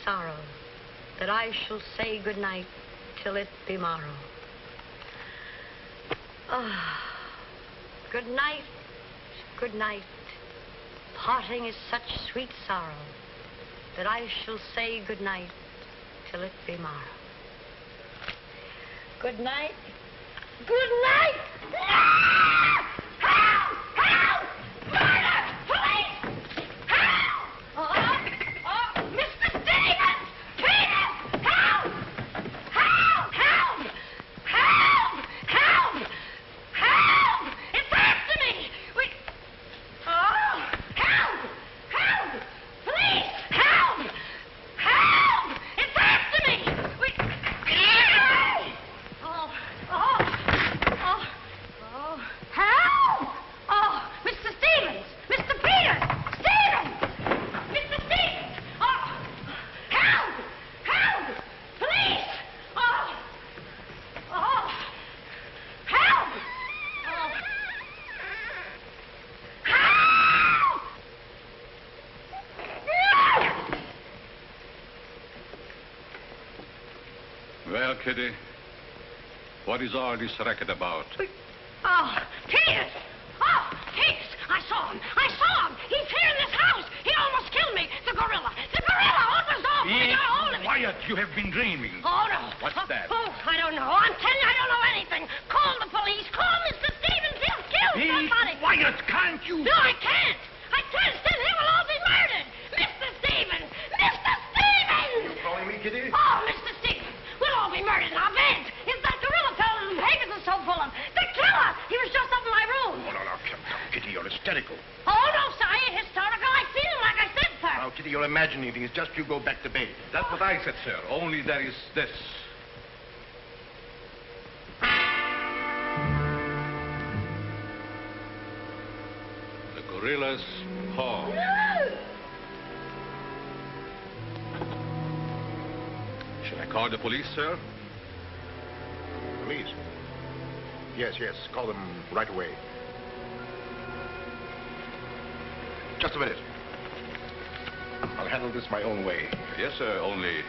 sorrow that I shall say good night till it be morrow. Good night, good night. Parting is such sweet sorrow that I shall say good night till it be morrow. Good night. Good night! Ah! Help! Help! Murder! Police! Help! Mr. Stevens! Peter! Help! Help! Help! Help! Help! Help! It's after me! Help! Help! Police! Help! Help! It's after me! Help! Oh, Mr. Stevens! Mr. Peter! Stevens! Mr. Stevens! Oh, help! Help! Police! Oh, help! Oh, help! Well, Kitty, what is all this racket about? Oh, Peters! Oh, Peters! I saw him! I saw him! He's here in this house! He almost killed me! The gorilla! The gorilla! What was off? Be Got hold of me! quiet! You have been dreaming. Oh, no. What's that? Oh, I don't know. I'm telling you, I don't know anything. Call the police. Call Mr. Stevens. He'll kill Be somebody. quiet, can't you? No, I can't. I can't. Then he will all be murdered. Mr. Stevens! Mr. Stevens! You calling me, Kitty? Oh, Mr. Stevens! We'll all be murdered in our beds. It's that gorilla fellow the papers are so full of. The killer! He was just up in my room. Oh, no, come, Kitty, you're hysterical. Oh, no, sir, I ain't hysterical. I seen him like I said, sir. Now, Kitty, you're imagining things. Just you go back to bed. That's what I said, sir. Only there is this. The gorilla's paw. No! Shall I call the police, sir? Police? Yes, call them right away. Just a minute. I'll handle this my own way. Yes, sir, only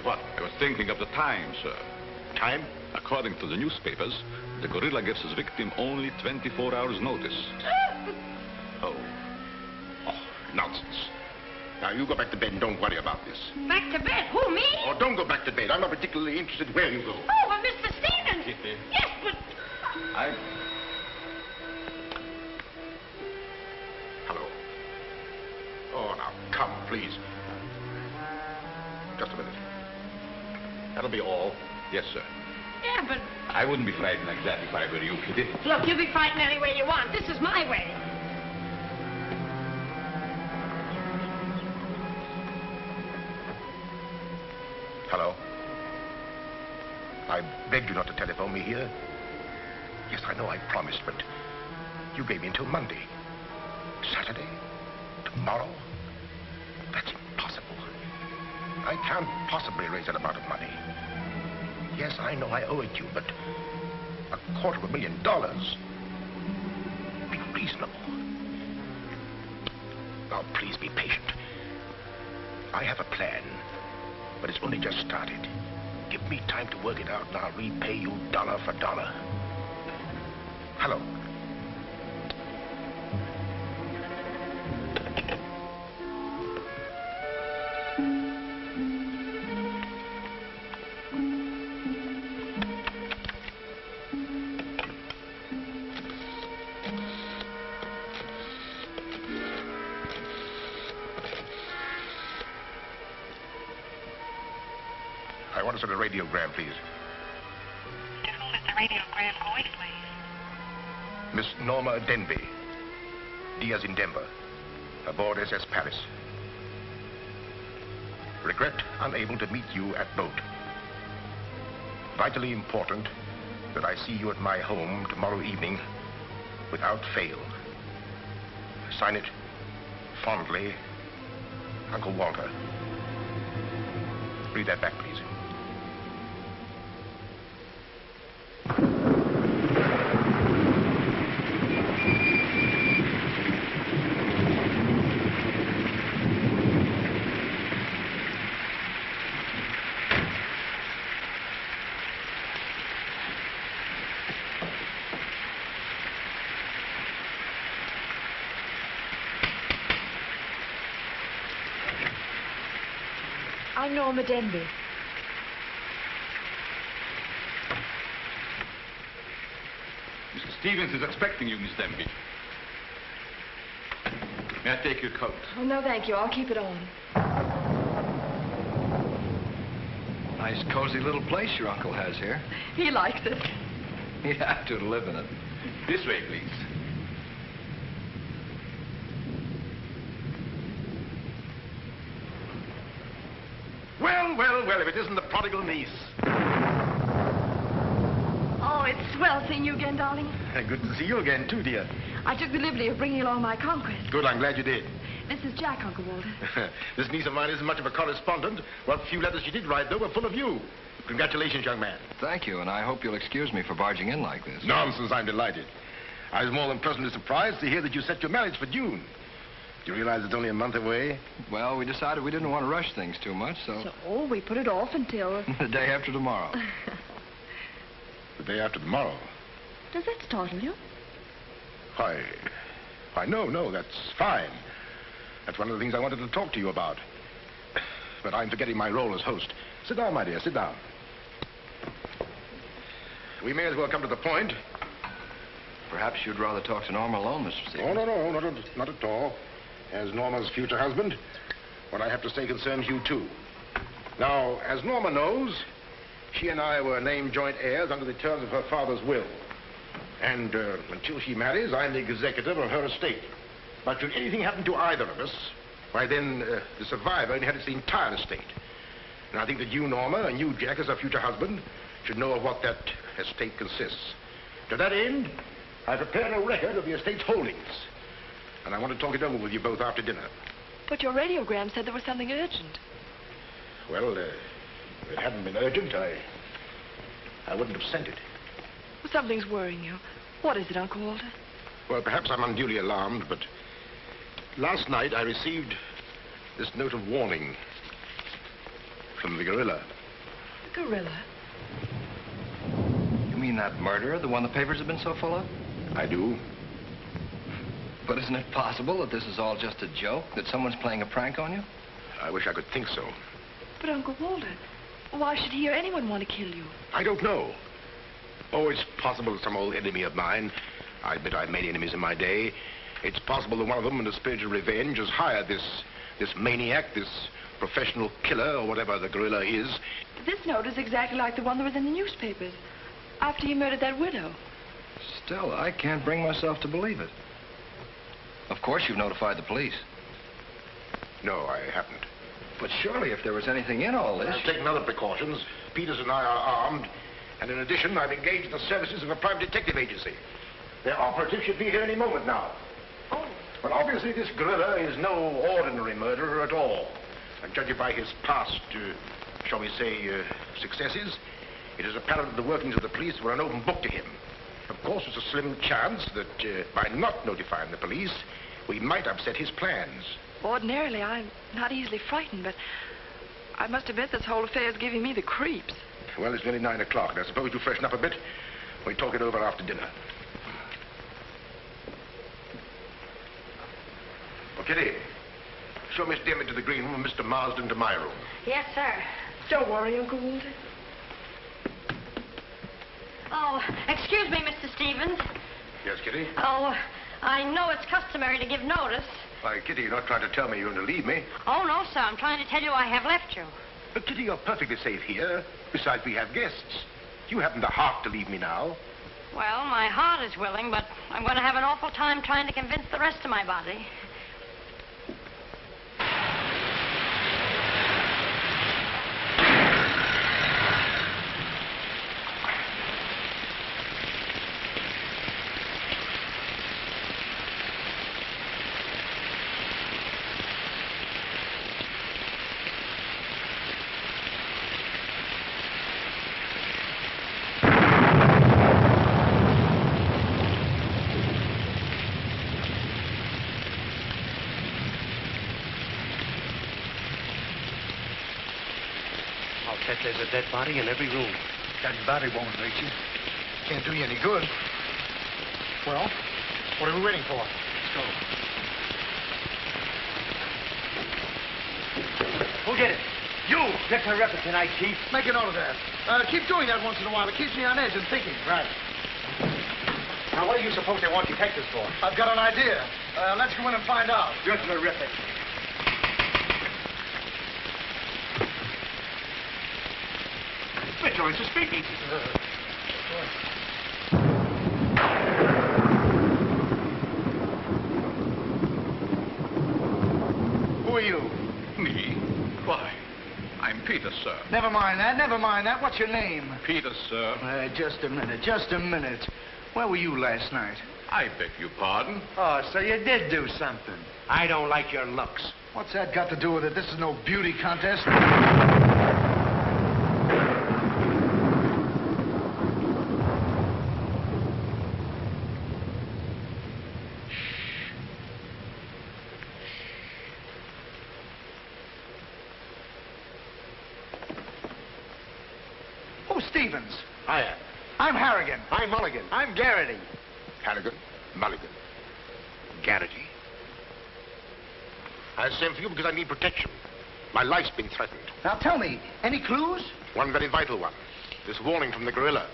what? I was thinking of the time, sir. Time? According to the newspapers, the gorilla gives his victim only 24 hours' notice. Oh, nonsense. Now, you go back to bed and don't worry about this. Back to bed? Who, me? Oh, don't go back to bed. I'm not particularly interested where you go. Oh, well, Mr. Stevens. Kitty. Yes, but... Hello. Oh, now, come, please. Just a minute. That'll be all. Yes, sir. Yeah, but... I wouldn't be frightened like that if I were you, Kitty. Look, you be frightened any way you want. This is my way. Hello. I begged you not to telephone me here. Yes, I know I promised, but you gave me until Monday. Saturday? Tomorrow? That's impossible. I can't possibly raise that amount of money. Yes, I know I owe it you, but $250,000. Be reasonable. Now, please be patient. I have a plan, but it's only just started. Give me time to work it out, and I'll repay you dollar for dollar. Hello. I want to send a radiogram, please. To whom is the radiogram going, please? Miss Norma Denby. Diaz in Denver. Aboard SS Paris. Regret unable to meet you at boat. Vitally important that I see you at my home tomorrow evening without fail. Sign it fondly, Uncle Walter. Read that back, please. I'm Norma Denby. Mr. Stevens is expecting you, Miss Denby. May I take your coat? Oh, no, thank you. I'll keep it on. Nice, cozy little place your uncle has here. He likes it. He'd have to live in it. This way, please. Well, well, well, if it isn't the prodigal niece. Oh, it's swell seeing you again, darling. Good to see you again, too, dear. I took the liberty of bringing along my conquest. Good, I'm glad you did. This is Jack, Uncle Walter. This niece of mine isn't much of a correspondent. What few letters she did write, though, were full of you. Congratulations, young man. Thank you, and I hope you'll excuse me for barging in like this. Nonsense, I'm delighted. I was more than pleasantly surprised to hear that you set your marriage for June. Do you realize it's only a month away? Well, we decided we didn't want to rush things too much, so... So, we put it off until... the day after tomorrow. The day after tomorrow. Does that startle you? Why, no, that's fine. That's one of the things I wanted to talk to you about. But I'm forgetting my role as host. Sit down, my dear, sit down. We may as well come to the point. Perhaps you'd rather talk to Norma alone, Mr. Stevens. Oh, no, not at all. As Norma's future husband, what I have to say concerns you, too. Now, as Norma knows, she and I were named joint heirs under the terms of her father's will. And until she marries, I'm the executor of her estate. But should anything happen to either of us, why then the survivor inherits the entire estate. And I think that you, Norma, and you, Jack, as her future husband, should know of what that estate consists. To that end, I prepared a record of the estate's holdings. And I want to talk it over with you both after dinner. But your radiogram said there was something urgent. Well, if it hadn't been urgent, I wouldn't have sent it. Well, something's worrying you. What is it, Uncle Walter? Well, perhaps I'm unduly alarmed, but last night I received this note of warning from the gorilla. The gorilla? You mean that murderer, the one the papers have been so full of? I do. But isn't it possible that this is all just a joke, that someone's playing a prank on you? I wish I could think so. But, Uncle Walter, why should he or anyone want to kill you? I don't know. Oh, it's possible that some old enemy of mine, I admit I've many enemies in my day, it's possible that one of them, in a spirit of revenge, has hired this maniac, this professional killer, or whatever the gorilla is. This note is exactly like the one that was in the newspapers after he murdered that widow. Still, I can't bring myself to believe it. Of course you've notified the police. No, I haven't. But surely if there was anything in all this... I've taken other precautions. Peters and I are armed. And in addition, I've engaged the services of a private detective agency. Their operative should be here any moment now. Oh. But obviously this gorilla is no ordinary murderer at all. And judging by his past, shall we say, successes, it is apparent that the workings of the police were an open book to him. Of course, there's a slim chance that by not notifying the police, we might upset his plans. Ordinarily, I'm not easily frightened, but I must admit this whole affair is giving me the creeps. Well, it's nearly 9 o'clock, and I suppose you freshen up a bit. We talk it over after dinner. Oh, Kitty, show Miss Dim into the green room and Mr. Marsden to my room. Yes, sir. Don't worry, Uncle Walter. Oh, excuse me, Mr. Stevens. Yes, Kitty? Oh, I know it's customary to give notice. Why, Kitty, you're not trying to tell me you're going to leave me. Oh, no, sir. I'm trying to tell you I have left you. But, Kitty, you're perfectly safe here. Besides, we have guests. You haven't the heart to leave me now. Well, my heart is willing, but I'm going to have an awful time trying to convince the rest of my body. There's a dead body in every room. That body won't hurt you. Can't do you any good. Well, what are we waiting for? Let's go. Who'll get it? You get terrific tonight, Chief. Make a note of that. Keep doing that once in a while. It keeps me on edge and thinking. Right. Now, what do you suppose they want detectives for? I've got an idea. Let's go in and find out. You're terrific. Mitchell, it's a speakeasy. Who are you? Me? Why? I'm Peter, sir. Never mind that. What's your name? Peter, sir. Just a minute. Where were you last night? I beg your pardon. Oh, so you did do something. I don't like your looks. What's that got to do with it? This is no beauty contest. Who's Stevens? I am. I'm Harrigan. I'm Mulligan. I'm Garrity. Harrigan, Mulligan. Garrity? I sent for you because I need protection. My life's been threatened. Now tell me, any clues? One very vital one. This warning from the gorilla.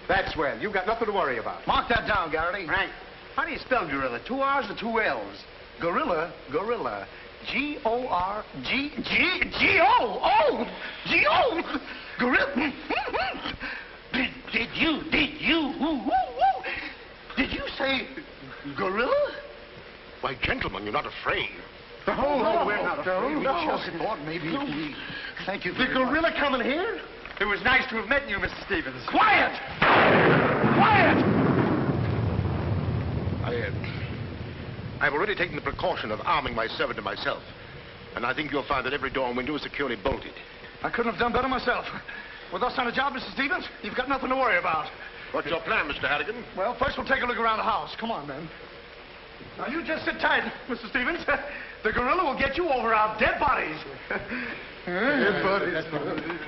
That's well. You've got nothing to worry about. Mark that down, Garrity. Right. How do you spell gorilla? 2 R's or 2 L's? Gorilla. G-O-R-G-G-G-O-O! G-O! Gorilla. Did you say gorilla? Why, gentlemen, you're not afraid. No, we're not afraid. We just thought maybe we... Thank you The very much. gorilla coming here? It was nice to have met you, Mr. Stevens. Quiet! Quiet! I've already taken the precaution of arming my servant and myself. And I think you'll find that every door and window is securely bolted. I couldn't have done better myself. With us on a job, Mr. Stevens, you've got nothing to worry about. What's your plan, Mr. Harrigan? Well, first we'll take a look around the house. Come on, then. Now, you just sit tight, Mr. Stevens. The gorilla will get you over our dead bodies. Dead bodies. That's right.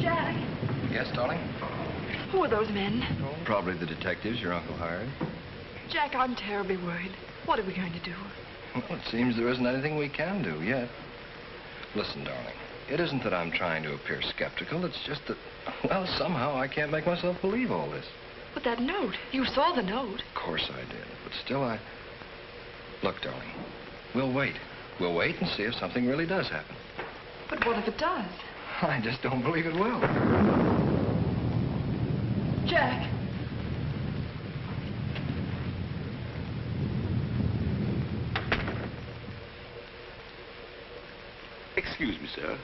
Jack, Yes, darling? who are those men? Probably the detectives your uncle hired. Jack, I'm terribly worried. What are we going to do? Well, it seems there isn't anything we can do yet. Listen, darling, it isn't that I'm trying to appear skeptical. It's just that, well, somehow I can't make myself believe all this. But that note, you saw the note. Of course I did, but still Look, darling, we'll wait. We'll wait and see if something really does happen. But what if it does? I just don't believe it will. Jack. Excuse me, sir.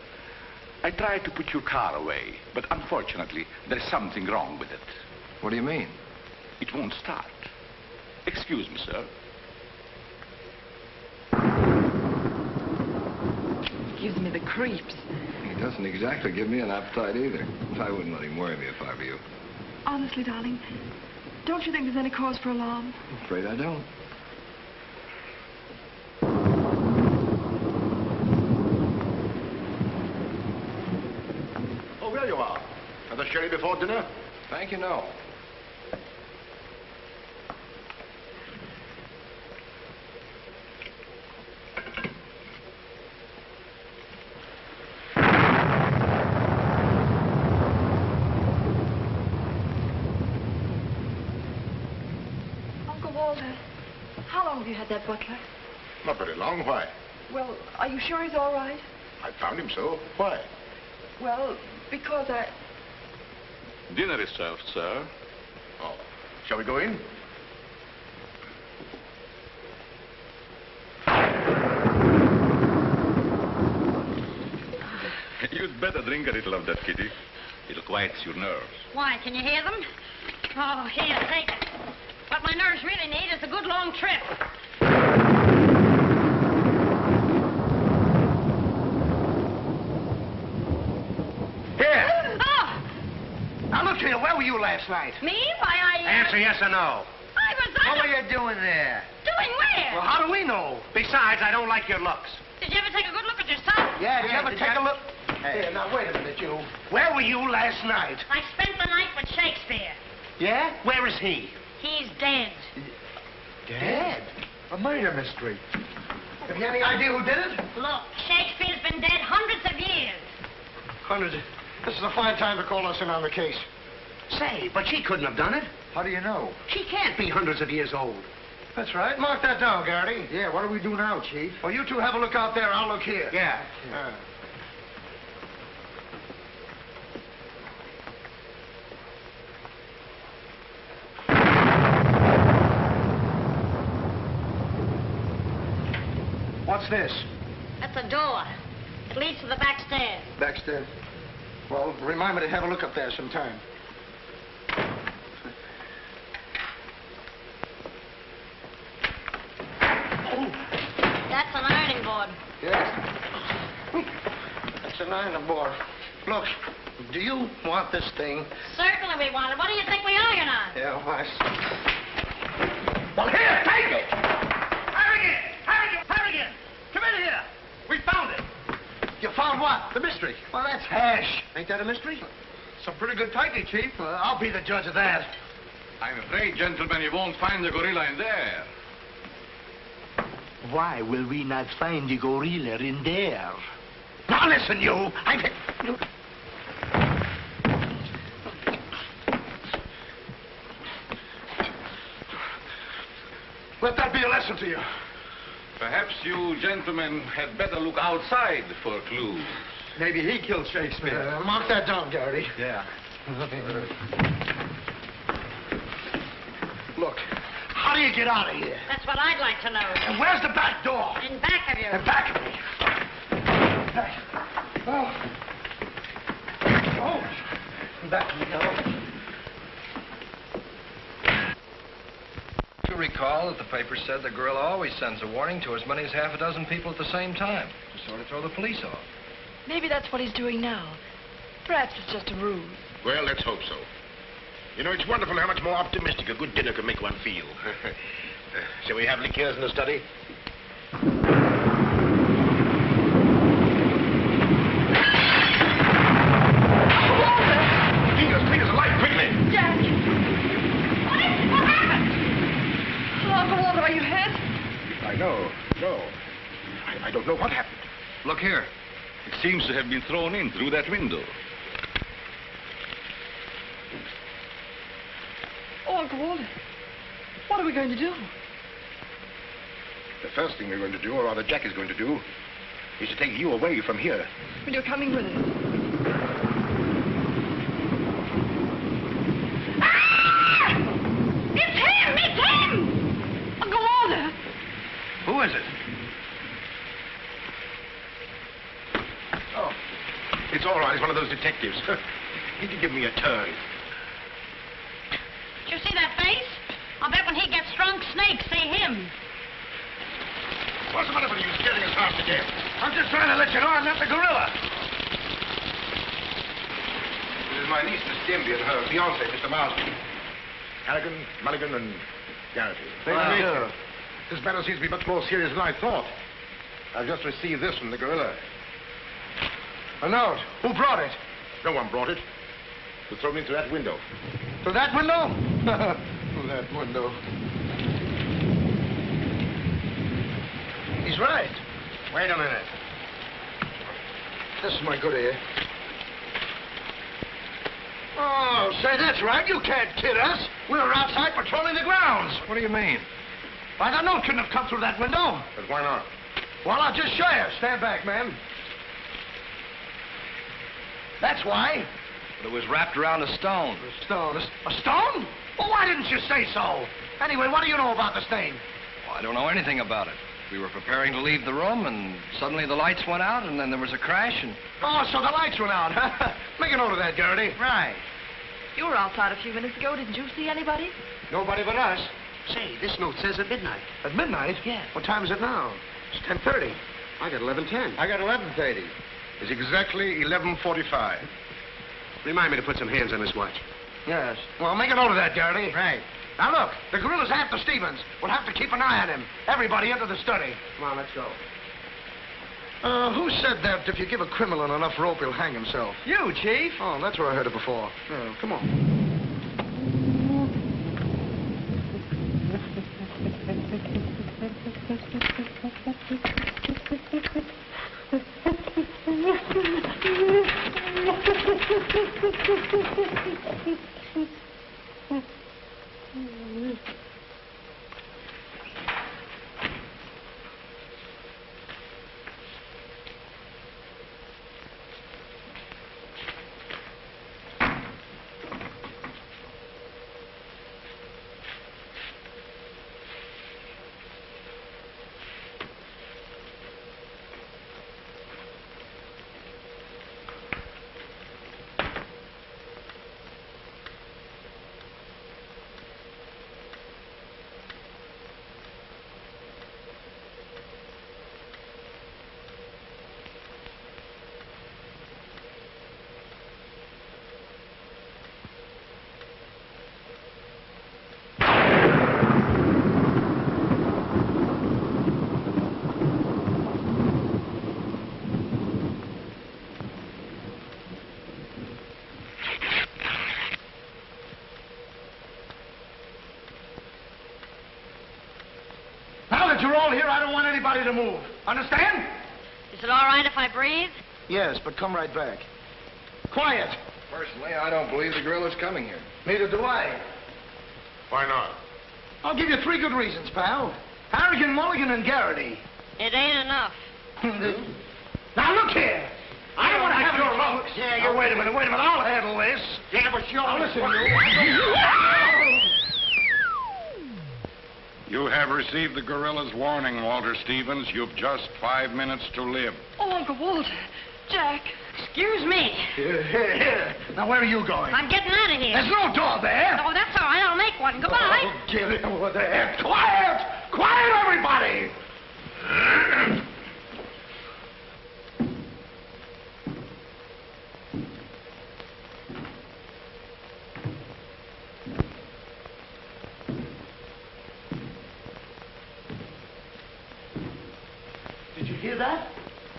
I tried to put your car away, but unfortunately, there's something wrong with it. What do you mean? It won't start. Excuse me, sir. Gives me the creeps. He doesn't exactly give me an appetite either. I wouldn't let him worry me if I were you. Honestly, darling, don't you think there's any cause for alarm? I'm afraid I don't. Oh, there you are. Another sherry before dinner? Thank you, no. Uncle Walter, how long have you had that butler? Not very long. Why? Well, are you sure he's all right? I found him so. Why? Well, because I... Dinner is served, sir. Oh. Shall we go in? You'd better drink a little of that, Kitty. It'll quiet your nerves. Why, can you hear them? Oh, here, take it. What my nerves really need is a good long trip. Here. Oh! Now, look here. Where were you last night? Me? Why, Answer yes or no. I was... What were you doing there? Doing where? Well, how do we know? Besides, I don't like your looks. Did you ever take a good look at yourself? Yeah, did you ever did take you- a look? Hey. Here, now, wait a minute, you. Where were you last night? I spent the night with Shakespeare. Yeah? Where is he? He's dead. Dead? A murder mystery. Have you any idea who did it? Look, Shakespeare's been dead hundreds of years. Hundreds. This is a fine time to call us in on the case. Say, but she couldn't have done it. How do you know? She can't be hundreds of years old. That's right. Mark that down, Garrity. Yeah, what do we do now, Chief? Well, you two have a look out there. I'll look here. Yeah. What's this? That's a door. It leads to the back stairs. Backstairs. Well, remind me to have a look up there sometime. That's an ironing board. Yes. That's an ironing board. Look, do you want this thing? Certainly we want it. What do you think we iron on? Yeah, why? Well, here, take it! Harrigan! Come in here! We found it. You found what? The mystery. Well, that's hash. Ain't that a mystery? Some pretty good tightly, Chief. I'll be the judge of that. I'm afraid, gentlemen, you won't find the gorilla in there. Why will we not find the gorilla in there? Now listen, you. Let that be a lesson to you. Perhaps you gentlemen had better look outside for clues. Maybe he killed Shakespeare. Mark that down, Garrity. Yeah. Look, how do you get out of here? That's what I'd like to know. And where's the back door? In back of you. In back of me. Back of me, now. You recall that the paper said the gorilla always sends a warning to as many as half a dozen people at the same time to sort of throw the police off. Maybe that's what he's doing now. Perhaps it's just a ruse. Well, let's hope so. You know, it's wonderful how much more optimistic a good dinner can make one feel. Shall we have liqueurs in the study? Peter's alive, quickly! Jack! What happened? Oh, Uncle Walter, are you hurt? I know. No. I don't know what happened. Look here. It seems to have been thrown in through that window. Oh, Uncle Walter, what are we going to do? The first thing we're going to do, or rather Jack is going to do, is to take you away from here. Well, you're coming with us. Ah! It's him! It's him! Uncle Walter! Who is it? Oh, it's all right. It's one of those detectives. He can give me a turn. Did you see that face? I'll bet when he gets drunk, snakes see him. What's the matter with you scaring us half to death? I'm just trying to let you know I'm not the gorilla. This is my niece, Miss Denby, and her fiancé, Mr. Marsden. Harrigan, Mulligan, and Garrity. This matter seems to be much more serious than I thought. I've just received this from the gorilla. A note. Who brought it? No one brought it. It was thrown into that window. Through that window? Through that window. He's right. Wait a minute. This is my good ear. Oh, say, that's right. You can't kid us. We were outside patrolling the grounds. What do you mean? Why, the note couldn't have come through that window. But why not? Well, I'll just show you. Stand back, man. That's why. But it was wrapped around a stone. A stone? A stone? Well, why didn't you say so? Anyway, what do you know about the stain? Well, I don't know anything about it. We were preparing to leave the room, and suddenly the lights went out, and then there was a crash, and... Oh, so the lights went out, huh? Make a note of that, Garrity. Right. You were outside a few minutes ago. Didn't you see anybody? Nobody but us. Say, this note says at midnight. At midnight? Yeah. What time is it now? It's 10:30. I got 11:10. I got 11:30. It's exactly 11:45. Remind me to put some hands on this watch. Yes. Well, make a note of that, Garrity. Right. Now, look, the gorilla's after Stevens. We'll have to keep an eye on him. Everybody into the study. Come on, let's go. Who said that if you give a criminal enough rope, he'll hang himself? You, Chief. Oh, that's where I heard it before. Come on. You're all here. I don't want anybody to move. Understand? Is it all right if I breathe? Yes, but come right back. Quiet. Personally, I don't believe the gorilla's coming here. Neither do I. Why not? I'll give you 3 good reasons, pal. Harrigan, Mulligan, and Garrity. It ain't enough. Now, look here. I don't want to have your luck. Yeah, wait a minute. I'll handle this. Yeah, but you're... Now, listen, you. You have received the gorilla's warning, Walter Stevens. You've just 5 minutes to live. Oh, Uncle Walter. Jack. Excuse me. Here. Now, where are you going? I'm getting out of here. There's no door there. Oh, that's all right. I'll make one. Goodbye. Oh, get it over there. Quiet! Quiet, everybody! Did you hear that?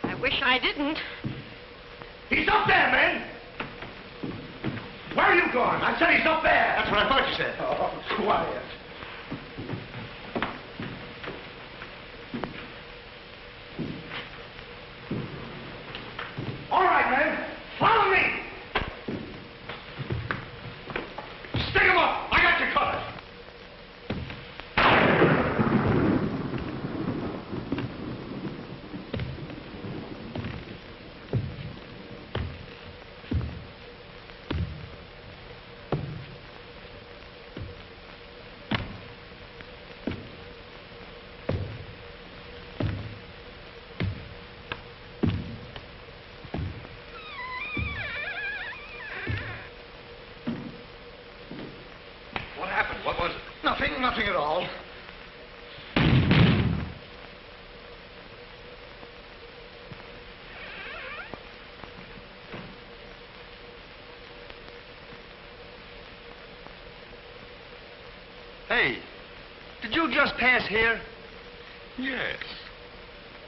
I wish I didn't. He's up there, man! Where are you going? I said he's up there. That's what I thought you said. Oh, quiet. All right, men. Follow me. Stick him up. I got you covered. What was it? Nothing at all. Hey, did you just pass here? Yes.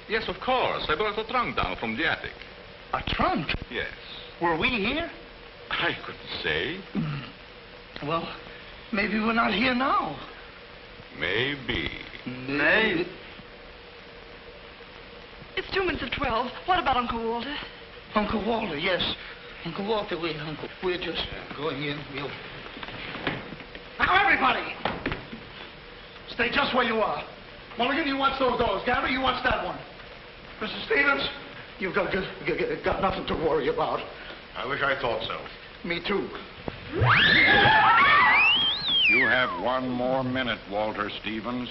Yes, of course. I brought a trunk down from the attic. A trunk? Yes. Were we here? I couldn't say. Well, maybe we're not here now. Maybe. Maybe. It's 2 minutes of 12. What about Uncle Walter? Uncle Walter, yes. Uncle Walter, we're just going in. Now, everybody! Stay just where you are. Mulligan, you watch those doors. Gary, you watch that one. Mr. Stevens, you've got nothing to worry about. I wish I thought so. Me too. You have 1 more minute, Walter Stevens.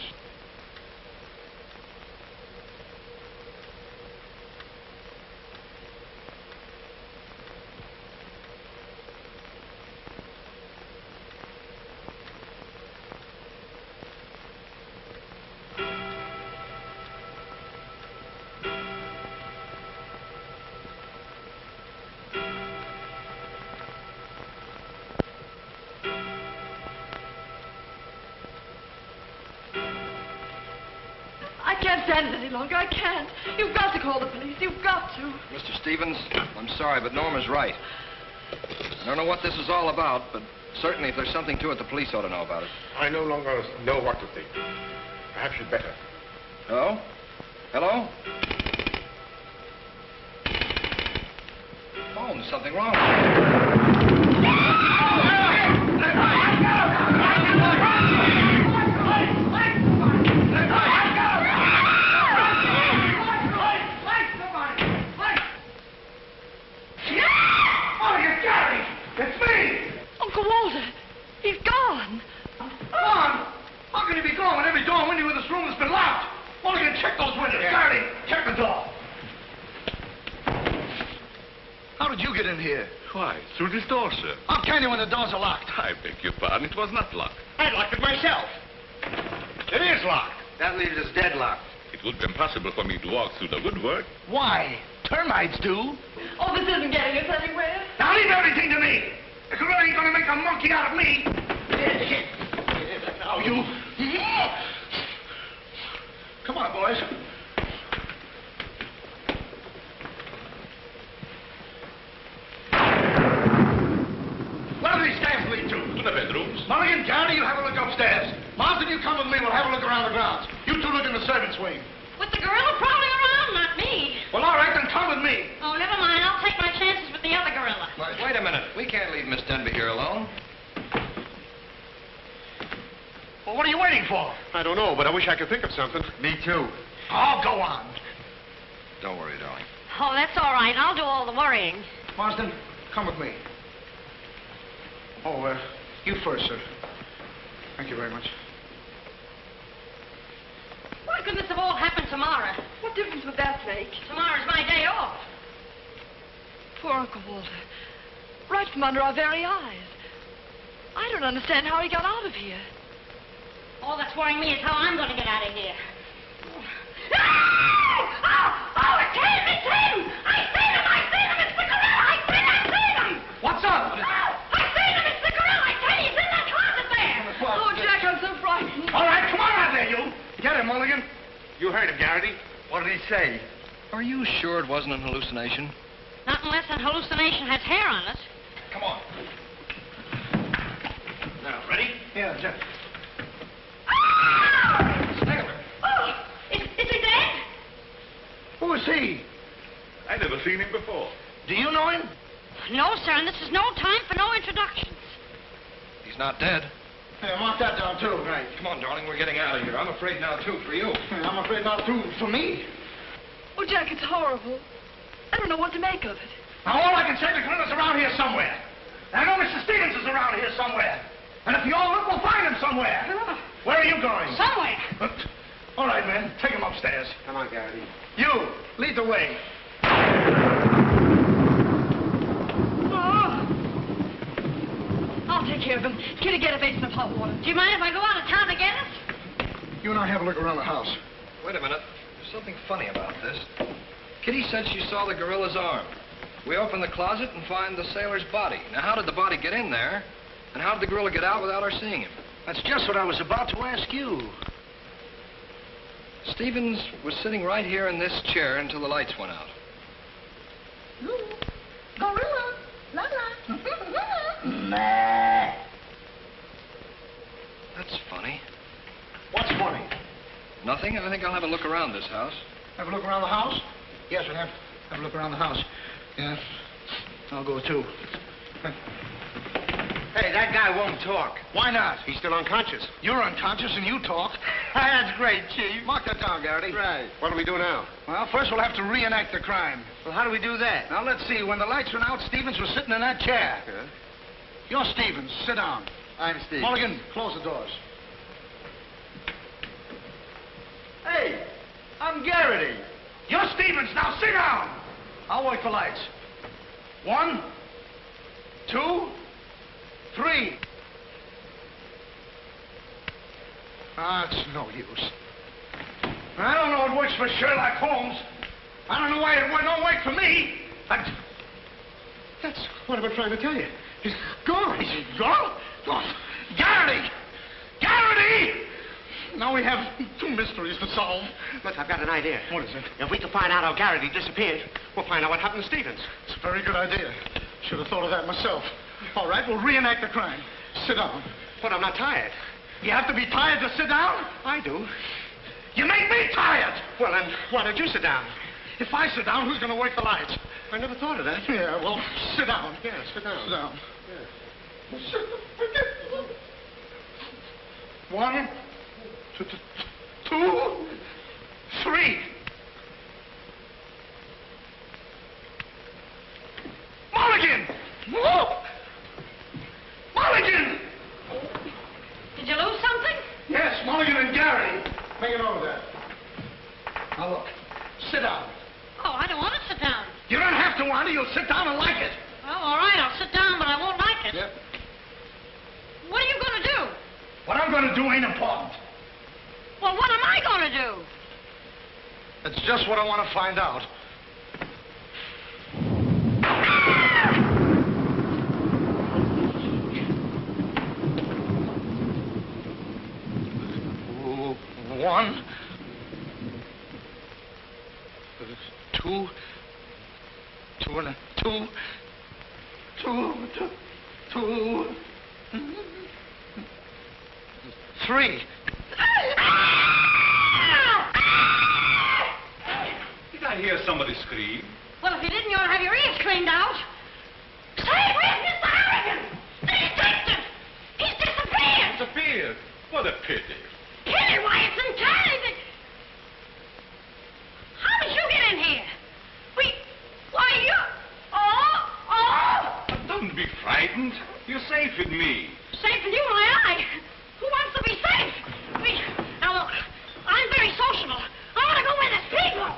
I can't stand it any longer. I can't. You've got to call the police. You've got to. Mr. Stevens, I'm sorry, but Norma's right. I don't know what this is all about, but certainly if there's something to it, the police ought to know about it. I no longer know what to think. Perhaps you'd better. Hello? Hello? Phone, something wrong. It's me! Uncle Walter, he's gone. Gone? How can he be gone when every door and window in this room has been locked? Mulligan, check those windows. Garrity, check the door. How did you get in here? Why, through this door, sir. How can you when the doors are locked? I beg your pardon, it was not locked. I locked it myself. It is locked. That leaves us deadlocked. It would be impossible for me to walk through the woodwork. Why? Termites do. Oh, this isn't getting us anywhere. Now leave everything to me. The gorilla ain't gonna make a monkey out of me. Now you. Come on, boys. Where do these stairs lead to? To the bedrooms. Mulligan, Garrity, you have a look upstairs. Marsden, you come with me. We'll have a look around the grounds. You two look in the servants' wing. With the gorilla prowling around, not me. Well, all right, then come with me. Oh, never mind. I'll take my chances with the other gorilla. Wait a minute. We can't leave Miss Denby here alone. Well, what are you waiting for? I don't know, but I wish I could think of something. Me too. Oh, go on. Don't worry, darling. Oh, that's all right. I'll do all the worrying. Marsden, come with me. Oh, you first, sir. Thank you very much. Why couldn't this have all happened tomorrow? What difference would that make? Tomorrow's my day off. Poor Uncle Walter. Right from under our very eyes. I don't understand how he got out of here. All that's worrying me is how I'm going to get out of here. Oh! Oh, it's him! It's him! I seen him! I seen him! It's the gorilla! I seen him! What's up? Oh, I seen him! It's the gorilla! I tell you, he's in that closet there! Oh, Jack, I'm so frightened. All right, come on out there, you. Get him, Mulligan. You heard him, Garrity. What did he say? Are you sure it wasn't an hallucination? Not unless an hallucination has hair on it. Come on. Now, ready? Yeah, Jeff. Oh, is he dead? Who is he? I never seen him before. Do you know him? No, sir, and this is no time for no introductions. He's not dead. Yeah, mark that down, too. Right. Come on, darling, we're getting out of here. I'm afraid now, too, for you. Yeah, I'm afraid not, too, for me. Oh, Jack, it's horrible. I don't know what to make of it. Now, all I can say, the gorilla's around here somewhere. And I know Mr. Stevens is around here somewhere. And if you all look, we'll find him somewhere. Where are you going? Somewhere. All right, men, take him upstairs. Come on, Garrity. You, lead the way. I'll take care of him. Kitty, get a basin of hot water. Do you mind if I go out of town to get it? You and I have a look around the house. Wait a minute. There's something funny about this. Kitty said she saw the gorilla's arm. We open the closet and find the sailor's body. Now, how did the body get in there? And how did the gorilla get out without our seeing him? That's just what I was about to ask you. Stevens was sitting right here in this chair until the lights went out. Gorilla. La la. That's funny. What's funny? Nothing. I think I'll have a look around this house. Have a look around the house? Yes, we'll have a look around the house. Yeah. I'll go, too. Hey, that guy won't talk. Why not? He's still unconscious. You're unconscious and you talk. That's great, Chief. Mark that down, Garrity. Right. What do we do now? Well, first we'll have to reenact the crime. Well, how do we do that? Now, let's see. When the lights went out, Stevens was sitting in that chair. Yeah? You're Stevens. Sit down. I'm Steve. Mulligan, close the doors. Hey, I'm Garrity. You're Stevens. Now, sit down. I'll wait for lights. 1, 2, 3. It's no use. I don't know it works for Sherlock Holmes. I don't know why it don't work for me. That's what I've been trying to tell you. He's gone. He's gone? Oh, Garrity! Garrity! Now we have 2 mysteries to solve. Look, I've got an idea. What is it? If we can find out how Garrity disappeared, we'll find out what happened to Stevens. It's a very good idea. Should have thought of that myself. All right, we'll reenact the crime. Sit down. But I'm not tired. You have to be tired to sit down? I do. You make me tired! Well, then, why don't you sit down? If I sit down, who's going to work the lights? I never thought of that. Yeah, well, sit down. Yeah, sit down. Sit down. Yeah. One, two, three. Mulligan! Whoa! Mulligan! Did you lose something? Yes, Mulligan and Gary. Make it over there. Now look, sit down. Oh, I don't want to sit down. You don't have to want it. You'll sit down and like it. Oh, all right, I'll sit down, but I won't like it. Yep. What are you going to do? What I'm going to do ain't important. Well, what am I going to do? That's just what I want to find out. One, two, three. Did I hear somebody scream? Well, if you didn't, you ought to have your ears cleaned out. Say, where's Mr. Harrigan? The detective! He's disappeared! Disappeared? What a pity. Pity, why, it's entirely... How did you get in here? Why, you... Oh! But don't be frightened. You're safe with me. Safe with you, why, who wants to be safe? Now, look, I'm very sociable. I want to go where there's people.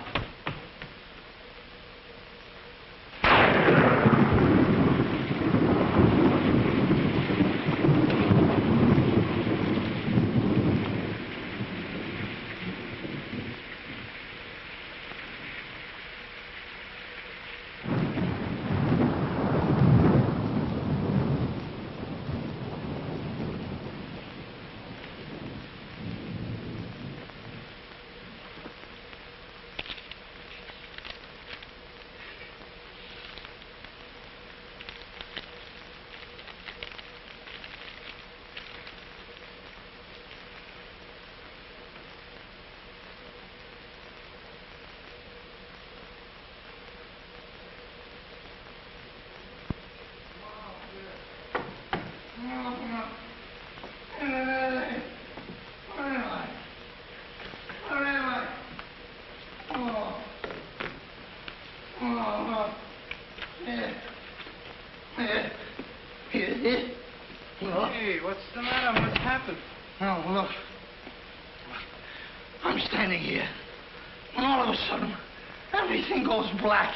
Hey, what's the matter? What's happened? Oh, look. I'm standing here, and all of a sudden, everything goes black.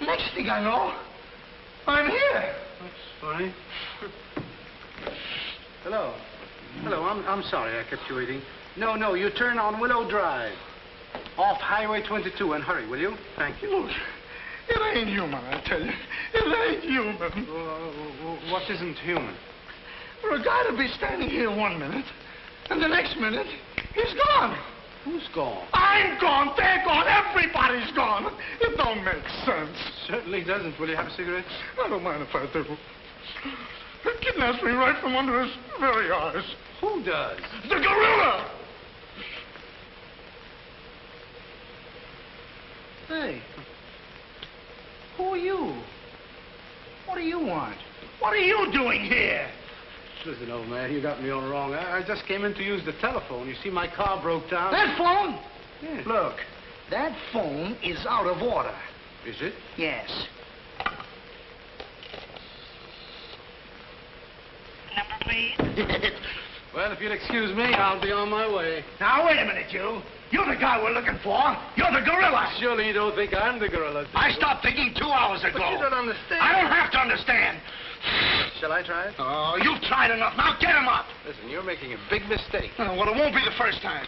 Next thing I know, I'm here. That's funny. Hello. Hello, I'm sorry I kept you waiting. No, you turn on Willow Drive. Off Highway 22, and hurry, will you? Thank you. Look, it ain't human, I tell you. It ain't human. What isn't human? For a guy to be standing here 1 minute, and the next minute, he's gone. Who's gone? I'm gone, they're gone, everybody's gone. It don't make sense. Certainly doesn't. Will you have a cigarette? I don't mind if I do. He kidnaps me right from under his very eyes. Who does? The gorilla! Hey, who are you? What do you want? What are you doing here? Listen, old man, you got me all wrong. I just came in to use the telephone. You see, my car broke down. That phone? Yeah. Look, that phone is out of order. Is it? Yes. Number, please. Well, if you'll excuse me, I'll be on my way. Now, wait a minute, you. You're the guy we're looking for. You're the gorilla. Surely you don't think I'm the gorilla, do you? I stopped thinking 2 hours ago. But you don't understand. I don't have to understand. Shall I try it? Oh, you've tried enough. Now get him up. Listen, you're making a big mistake. Well, it won't be the first time.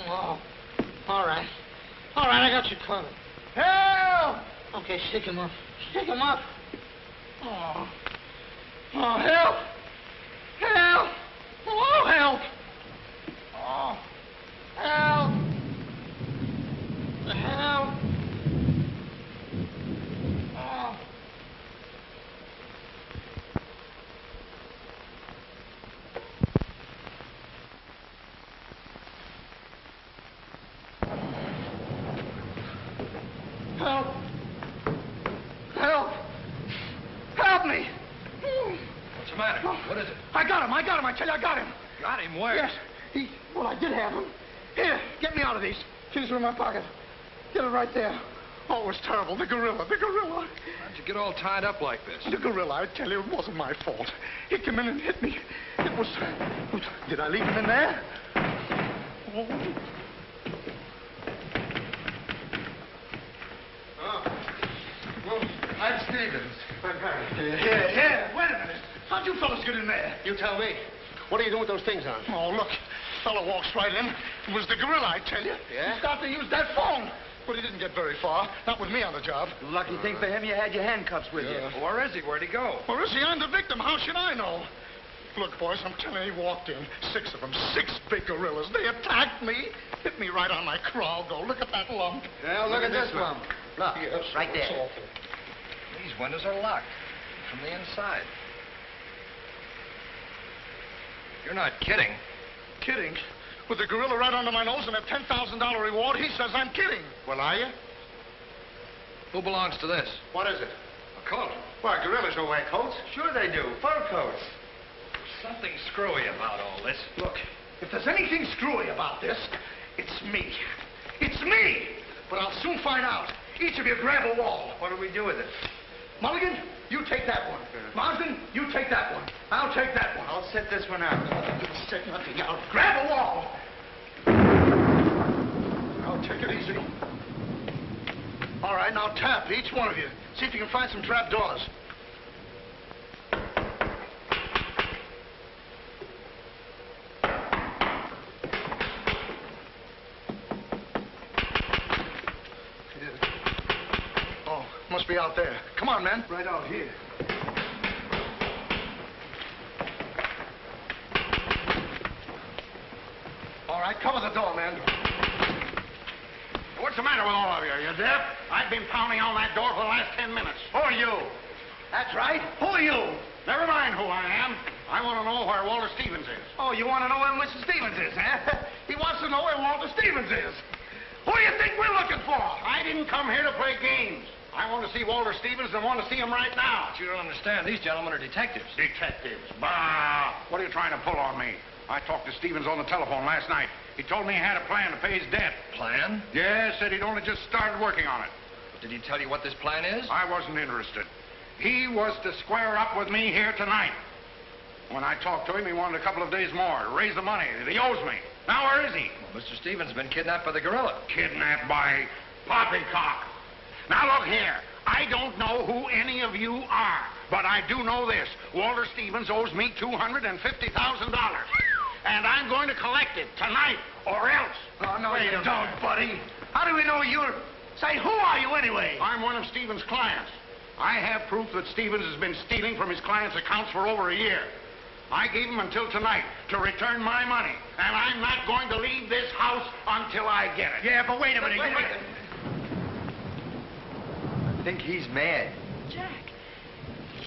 Oh, all right. All right, I got you covered. Help! Okay, shake him up. Shake him up. Oh, help! Help! Oh, help! Oh, help! Help! Help! Help me! What's the matter? What is it? I got him. I tell you, I got him. Got him where? Yes. Well, I did have him. Here, get me out of these. Keys are in my pocket. Get it right there. Oh, it was terrible. The gorilla. How'd you get all tied up like this? The gorilla, I tell you, it wasn't my fault. He came in and hit me. It was... Did I leave him in there? Oh. Well, I'm Stevens. I'm Harry. Here. Wait a minute. How'd you fellas get in there? You tell me. What are you doing with those things on? Oh, look. Fellow walks right in. It was the gorilla, I tell you. Yeah? He started to use that phone. But he didn't get very far. Not with me on the job. Lucky thing for him you had your handcuffs with you. Well, where is he? Where'd he go? Where is he? I'm the victim. How should I know? Look, boys, I'm telling you, he walked in. 6 of them. 6 big gorillas. They attacked me. Hit me right on my crawl. Go. Look at that lump. Well, look at this lump. Look, yes, right it's there. awful. These windows are locked from the inside. You're not kidding. Kidding? With the gorilla right under my nose and a $10,000 reward, he says I'm kidding. Well, are you? Who belongs to this? What is it? A coat. Why, gorillas don't wear coats. Sure they do. Fur coats. Something screwy about all this. Look, if there's anything screwy about this, it's me. It's me! But I'll soon find out. Each of you grab a wall. What do we do with it? Mulligan, you take that one. Marsden, you take that one. I'll take that one. I'll set this one out. You set nothing out. Grab a wall. I'll take it easy. All right, now tap, each one of you. See if you can find some trap doors. Oh, must be out there. Come on, men. Right out here. All right, cover the door, man. What's the matter with all of you? You deaf? I've been pounding on that door for the last 10 minutes. Who are you? That's right. Who are you? Never mind who I am. I want to know where Walter Stevens is. Oh, you want to know where Mr. Stevens is, huh? He wants to know where Walter Stevens is. Who do you think we're looking for? I didn't come here to play games. I want to see Walter Stevens and want to see him right now. But you don't understand. These gentlemen are detectives. Detectives? Bah! What are you trying to pull on me? I talked to Stevens on the telephone last night. He told me he had a plan to pay his debt. Plan? Yes, said he'd only just started working on it. Did he tell you what this plan is? I wasn't interested. He was to square up with me here tonight. When I talked to him, he wanted a couple of days more to raise the money that he owes me. Now, where is he? Well, Mr. Stevens has been kidnapped by the gorilla. Kidnapped by poppycock. Now, look here. I don't know who any of you are, but I do know this. Walter Stevens owes me $250,000. And I'm going to collect it tonight, or else. Oh, no, Wait you a don't, minute. buddy. How do we know you're... Say, who are you anyway? I'm one of Stevens' clients. I have proof that Stevens has been stealing from his clients' accounts for over a year. I gave him until tonight to return my money, and I'm not going to leave this house until I get it. Yeah, but wait a minute. Wait a minute. I think he's mad. Jack,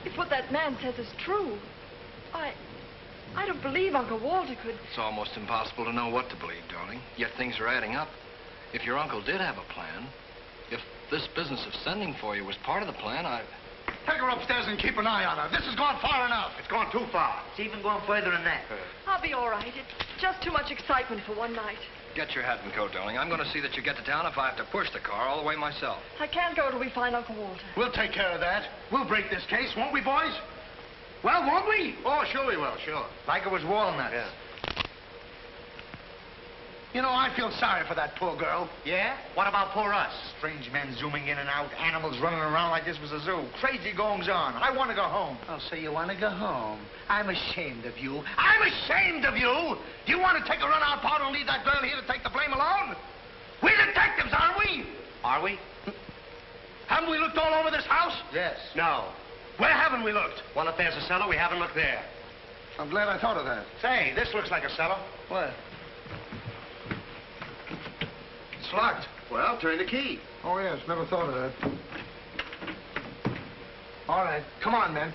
if what that man says is true, I don't believe Uncle Walter could... It's almost impossible to know what to believe, darling. Yet things are adding up. If your uncle did have a plan, if this business of sending for you was part of the plan, Take her upstairs and keep an eye on her. This has gone far enough. It's gone too far. It's even going further than that. I'll be all right. It's just too much excitement for one night. Get your hat and coat, darling. I'm going to see that you get to town if I have to push the car all the way myself. I can't go till we find Uncle Walter. We'll take care of that. We'll break this case, won't we, boys? Well, won't we? Oh, sure we will, sure. Like it was walnuts. Yeah. You know, I feel sorry for that poor girl. Yeah? What about poor us? Strange men zooming in and out, animals running around like this was a zoo. Crazy goings on. I want to go home. Oh, so you want to go home? I'm ashamed of you. I'm ashamed of you! Do you want to take a run-out powder and leave that girl here to take the blame alone? We're detectives, aren't we? Are we? Haven't we looked all over this house? Yes. No. Where haven't we looked? Well, if there's a cellar, we haven't looked there. I'm glad I thought of that. Say, this looks like a cellar. What? It's locked. Well, turn the key. Oh, yes. Never thought of that. All right. Come on, men.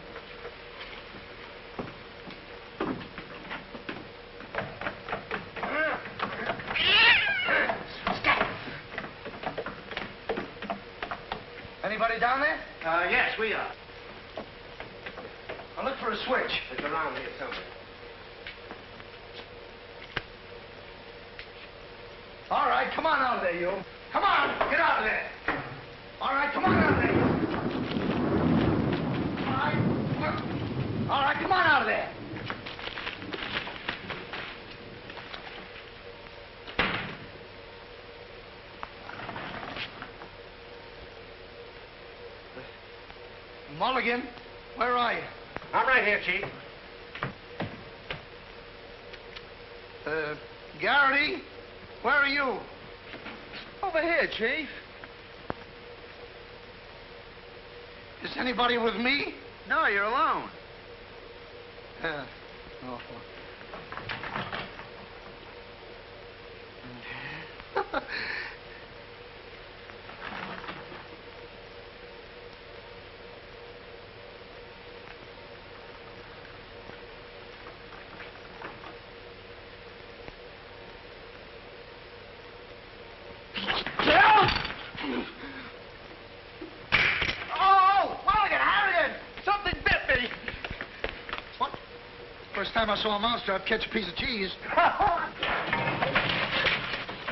Anybody down there? Yes, we are. I'll look for a switch. It's around here somewhere. All right, come on out of there, you. Come on, get out of there. All right, come on out of there. All right, come on out of there. Mulligan, where are you? I'm right here, Chief. Garrity, where are you? Over here, Chief. Is anybody with me? No, you're alone. Oh. First time I saw a mousetrap catch a piece of cheese.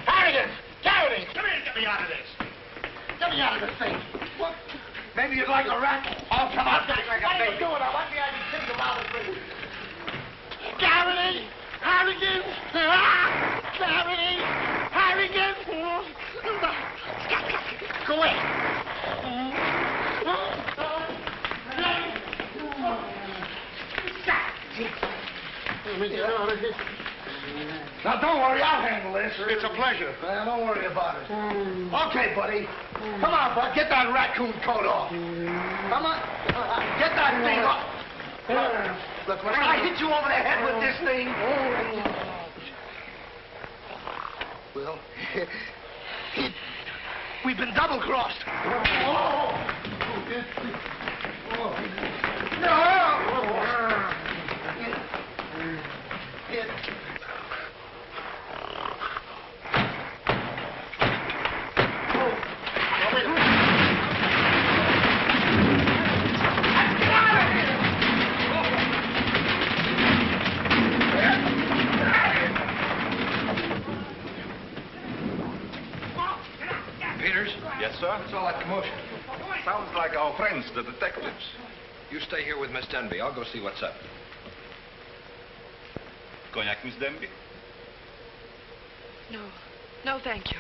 Harrigan! Garrity! Come here and get me out of this. Get me out of this thing. What? Maybe you'd like a rat? Oh, come on. Like what are you doing? I want me to think about it, please. Garrity! Harrigan! Garrity! Harrigan! Go away. Now, don't worry, I'll handle this. It's a pleasure. Well, don't worry about it. Okay, buddy. Come on, bud. Get that raccoon coat off. Come on. Get that thing off. Look, when I hit you over the head with this thing... Well, we've been double-crossed. Peters? Yes, sir? What's all that commotion? Sounds like our friends, the detectives. You stay here with Miss Denby. I'll go see what's up. Cognac, Miss Denby? No. No, thank you.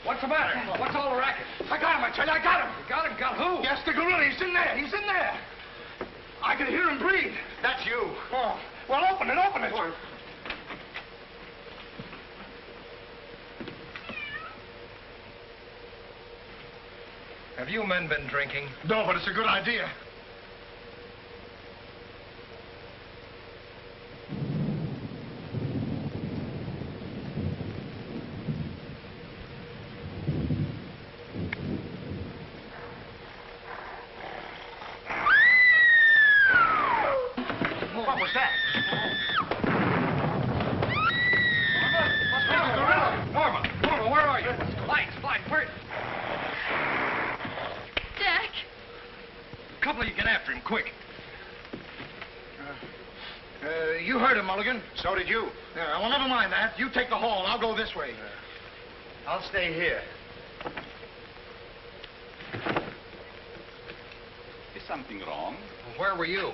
What's the matter? What's all the racket? I got him, I tell you, I got him. You got him? Got who? Yes, the gorilla. He's in there. He's in there. I can hear him breathe. That's you. Oh, well, open it, open it. Have you men been drinking? No, but it's a good idea. What was that? Norma, where are you? Lights, where? Jack? A couple of you get after him, quick. You heard him, Mulligan. So did you. Yeah, well, never mind that. You take the hall. I'll go this way. I'll stay here. Is something wrong? Where were you?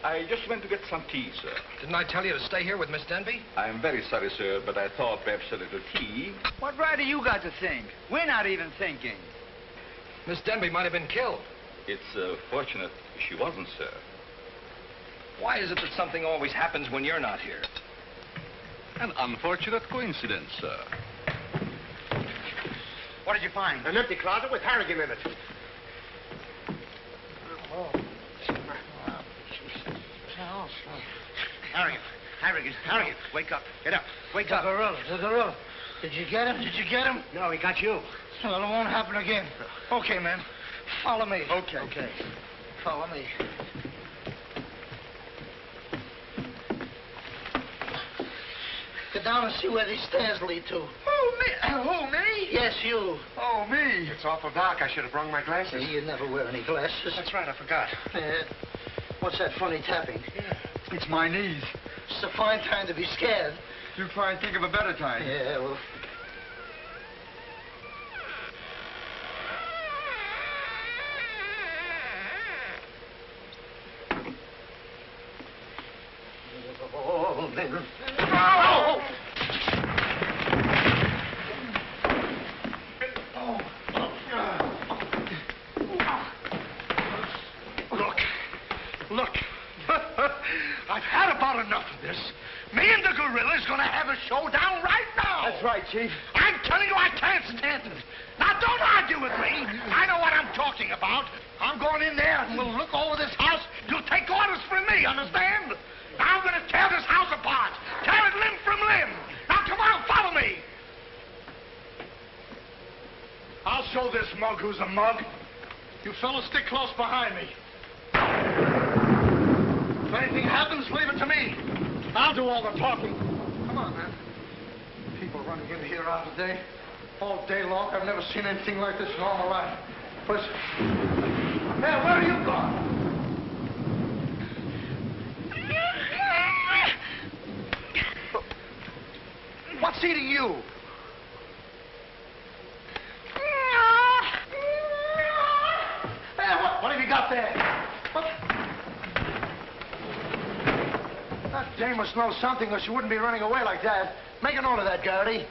I just went to get some tea, sir. Didn't I tell you to stay here with Miss Denby? I'm very sorry, sir, but I thought perhaps a little tea. What right do you got to think? We're not even thinking. Miss Denby might have been killed. It's fortunate she wasn't, sir. Why is it that something always happens when you're not here? An unfortunate coincidence, sir. What did you find? An empty closet with Harrigan in it. Harrigan. Harrigan, wake up. Get up. Wake up. The gorilla. Did you get him? No, he got you. Well, it won't happen again. Okay, man. Follow me. Okay. Follow me. Get down and see where these stairs lead to. Who, me? Yes, you. Oh, me. It's awful dark. I should have brought my glasses. You never wear any glasses. That's right, I forgot. What's that funny tapping? It's my knees. It's a fine time to be scared. You try and think of a better time. Yeah, well... Oh, man. Oh! Look. I've had about enough of this. Me and the gorilla's gonna have a showdown right now. That's right, Chief. I'm telling you, I can't stand it. Now, don't argue with me. I know what I'm talking about. I'm going in there and we'll look over this house. You'll take orders from me, understand? Now I'm gonna tear this house apart. Tear it limb from limb. Now, come on, follow me. I'll show this mug who's a mug. You fellas stick close behind me. If anything happens, leave it to me. I'll do all the talking. Come on, man. People running in here all day. All day long. I've never seen anything like this in all my life. Listen. Man, where are you going? What's eating you? Hey, what have you got there? What? That dame must know something or she wouldn't be running away like that. Make a note of that, Garrity.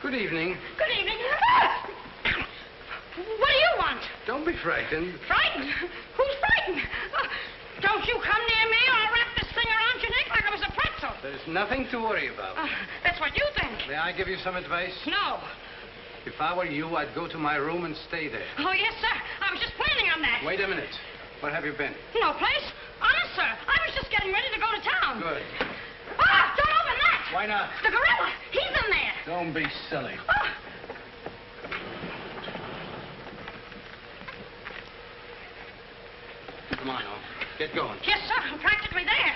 Good evening. Good evening. What do you want? Don't be frightened. Frightened? Who's frightened? Don't you come near me or I'll wrap this thing around your neck like it was a pretzel. There's nothing to worry about. That's what you think. May I give you some advice? No. If I were you, I'd go to my room and stay there. Oh, yes, sir. I was just planning on that. Wait a minute. Where have you been? No place. Honest, sir. I was just getting ready to go to town. Good. Don't open that. Why not? The gorilla. He's in there. Don't be silly. Come on, now. Get going. Yes, sir. I'm practically there.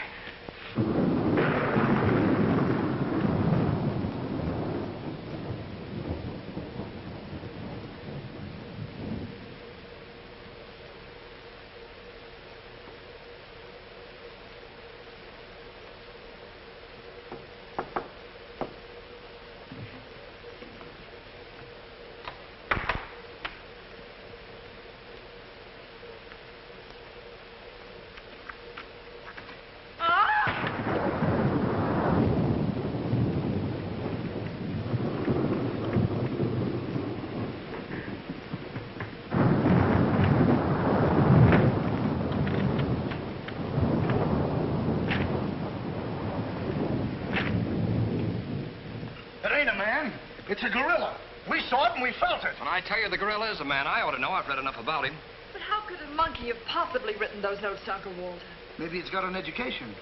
It's a gorilla. We saw it and we felt it. When I tell you the gorilla is a man, I ought to know. I've read enough about him. But how could a monkey have possibly written those notes to Uncle Walter? Maybe it's got an education.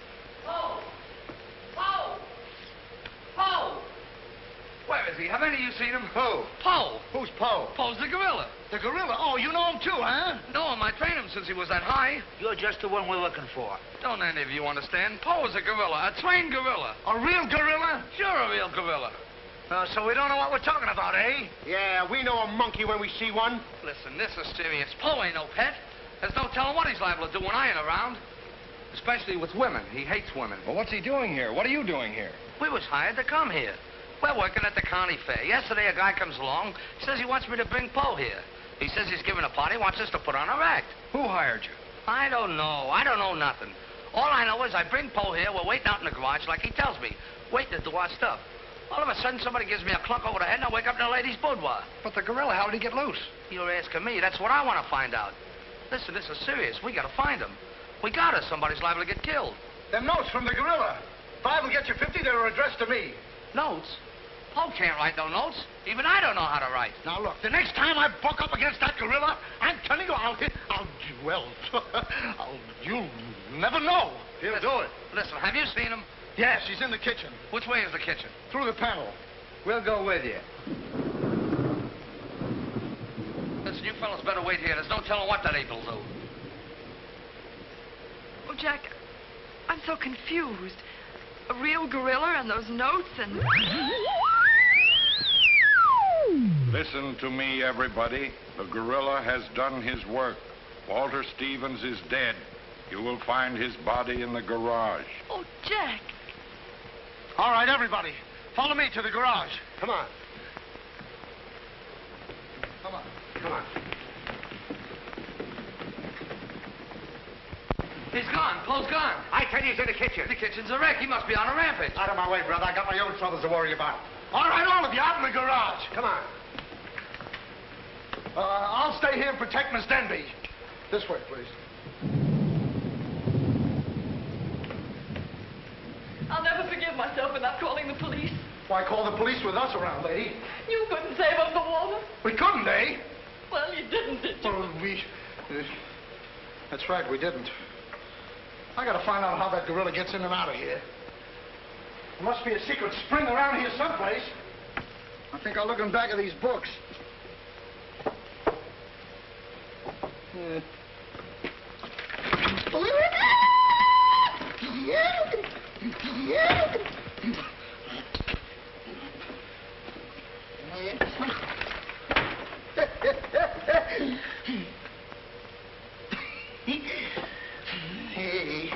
Poe! Poe! Poe! Where is he? Have any of you seen him? Who? Poe. Who's Poe? Poe's the gorilla. The gorilla? Oh, you know him too, huh? No, I trained him since he was that high. You're just the one we're looking for. Don't any of you understand? Poe is a gorilla, a trained gorilla. A real gorilla? Sure, a real gorilla. So we don't know what we're talking about, eh? Yeah, we know a monkey when we see one. Listen, this is serious. Poe ain't no pet. There's no telling what he's liable to do when I ain't around. Especially with women. He hates women. Well, what's he doing here? What are you doing here? We was hired to come here. We're working at the county fair. Yesterday, a guy comes along, says he wants me to bring Poe here. He says he's giving a party, wants us to put on a act. Who hired you? I don't know. I don't know nothing. All I know is I bring Poe here, we're waiting out in the garage like he tells me, waiting to do our stuff. All of a sudden, somebody gives me a clunk over the head, and I wake up in a lady's boudoir. But the gorilla, how did he get loose? You're asking me. That's what I want to find out. Listen, this is serious. We got to find him. We got her. Somebody's liable to get killed. Them notes from the gorilla. If I will get you 50, they were addressed to me. Notes? Poe can't write no notes. Even I don't know how to write. Now, look, the next time I buck up against that gorilla, I'm telling you, you'll never know. He'll do it. Listen, have you seen him? Yes, he's in the kitchen. Which way is the kitchen? Through the panel. We'll go with you. Listen, you fellas better wait here. There's no telling what that ape will do. Oh, Jack, I'm so confused. A real gorilla and those notes and... Listen to me, everybody. The gorilla has done his work. Walter Stevens is dead. You will find his body in the garage. Oh, Jack. All right, everybody. Follow me to the garage. Come on. Come on. Come on. He's gone. Poe's gone. I tell you, he's in the kitchen. The kitchen's a wreck. He must be on a rampage. Out of my way, brother. I got my own troubles to worry about. All right, all of you, out in the garage. Come on. I'll stay here and protect Miss Denby. This way, please. I'll never forgive myself for not calling the police. Why call the police with us around, lady? You couldn't save them the water. We couldn't, eh? Well, you didn't, did you? Well, that's right, we didn't. I gotta find out how that gorilla gets in and out of here. There must be a secret spring around here someplace. I think I'll look in back of these books. Hey.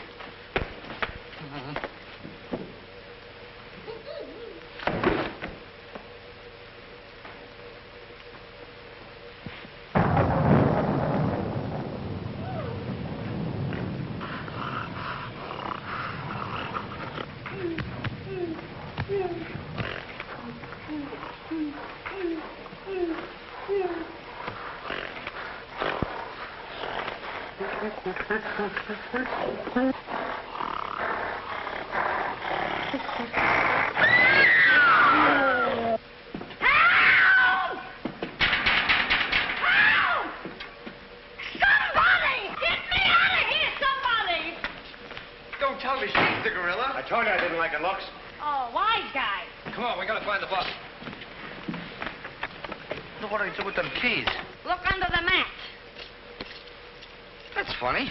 Don't tell me she's the gorilla. I told you I didn't like her looks. Oh, wise guy. Come on, we gotta find the boss. Look what I do with them keys. Look under the mat. That's funny.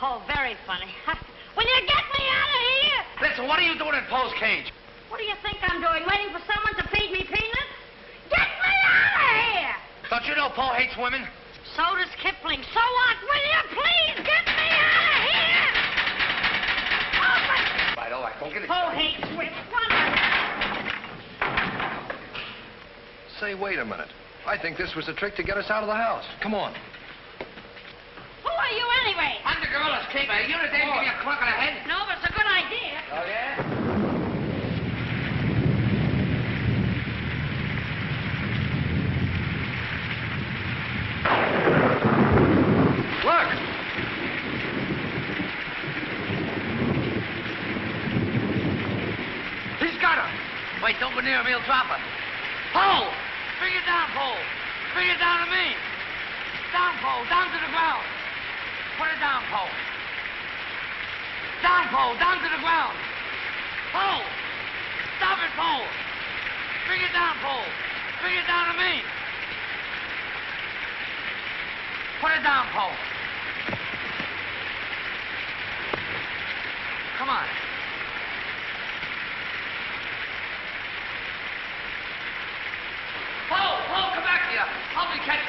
Oh, very funny. Will you get me out of here? Listen, what are you doing in Poe's cage? What do you think I'm doing? Waiting for someone to feed me peanuts? Get me out of here! Don't you know Poe hates women? So does Kipling. So what? Will you please get me out of here? Open! Right, all right. Don't get it. Poe hates women. Say, wait a minute. I think this was a trick to get us out of the house. Come on. Who are you anyway? I'm the gorilla's keeper. You the dame give me a clunk on the head? No, but it's a good idea. Oh, yeah? Look! He's got her. Wait, don't go near him. He'll drop her. Poe! Bring it down, Poe. Bring it down to me. Down, Poe. Down to the ground. Put it down, Poe. Down, Poe. Down to the ground. Poe! Stop it, Poe. Bring it down, Poe. Bring it down to me. Put it down, Poe. Come on. Poe, come back here. Help me catch it.